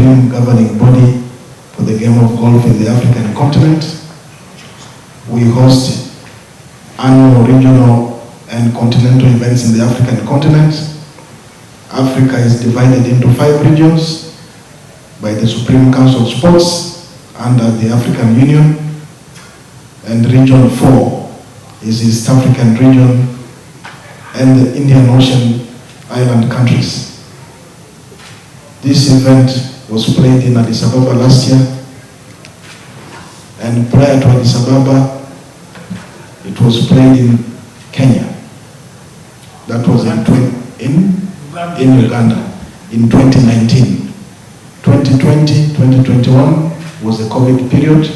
supreme governing body for the game of golf in the African continent. We host annual, regional, and continental events in the African continent. Africa is divided into 5 regions by the Supreme Council of Sports under the African Union, and Region 4 is East African region and the Indian Ocean island countries. This event was played in Addis Ababa last year, and prior to Addis Ababa, it was played in Kenya. That was in Uganda in 2019. 2020, 2021 was the COVID period,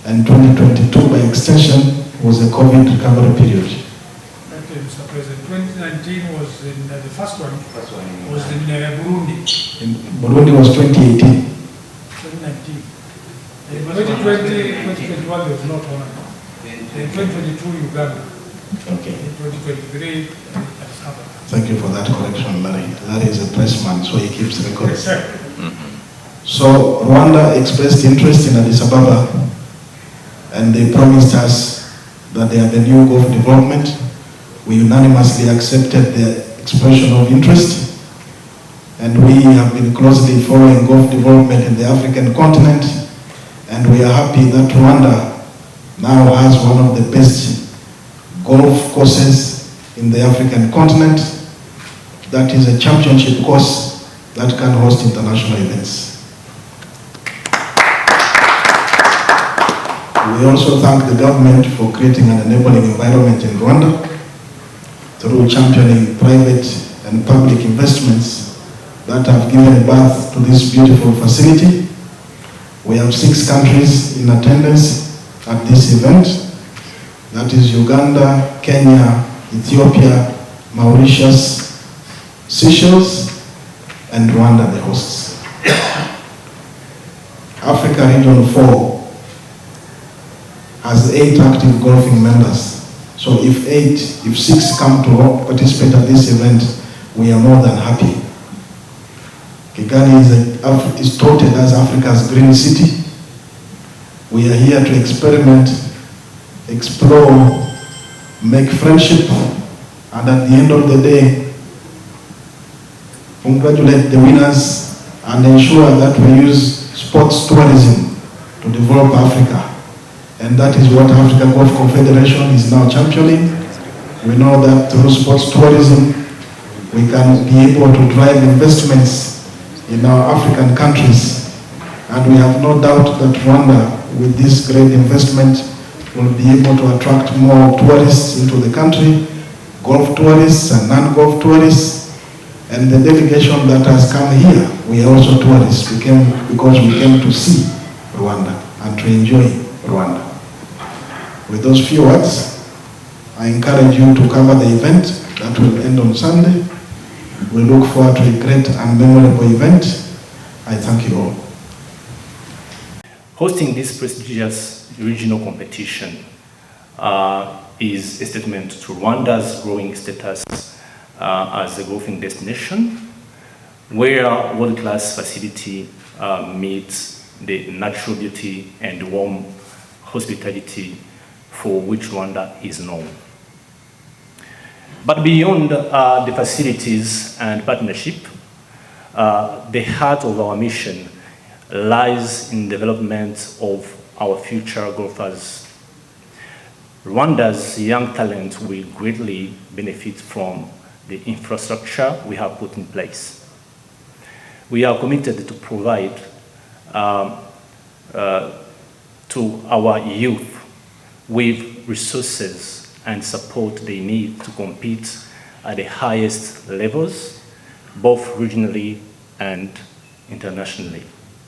and 2022 by extension was the COVID recovery period. Okay, Mr. President, 2019 was in the first one was in Burundi. In Burundi was 2018. 2019. In 2020, 2021 there was not one. In 2022 Uganda. Okay. In 2023 Addis Ababa. Thank you for that correction, Larry. Larry is a pressman, so he keeps records. So Rwanda expressed interest in Addis Ababa, and they promised us that they have a new golf development. We unanimously accepted their expression of interest, and we have been closely following golf development in the African continent, and we are happy that Rwanda now has one of the best golf courses in the African continent. That is a championship course that can host international events. We also thank the government for creating an enabling environment in Rwanda through championing private and public investments that have given birth to this beautiful facility. We have 6 countries in attendance at this event. That is Uganda, Kenya, Ethiopia, Mauritius, Seychelles, and Rwanda, the hosts. Africa Region 4 has 8 active golfing members. So if 6 come to participate at this event, we are more than happy. Kigali is touted as Africa's green city. We are here to experiment, explore, make friendship, and at the end of the day, congratulate the winners and ensure that we use sports tourism to develop Africa. And that is what African Golf Confederation is now championing. We know that through sports tourism, we can be able to drive investments in our African countries. And we have no doubt that Rwanda, with this great investment, will be able to attract more tourists into the country, golf tourists and non-golf tourists. And the delegation that has come here, we are also tourists. We came because we came to see Rwanda and to enjoy Rwanda. With those few words, I encourage you to cover the event that will end on Sunday. We look forward to a great and memorable event. I thank you all. Hosting this prestigious regional competition is a statement to Rwanda's growing status as a golfing destination, where world-class facility meets the natural beauty and warm hospitality for which Rwanda is known. But beyond the facilities and partnership, the heart of our mission lies in development of our future golfers. Rwanda's young talent will greatly benefit from the infrastructure we have put in place. We are committed to provide to our youth with resources and support they need to compete at the highest levels, both regionally and internationally.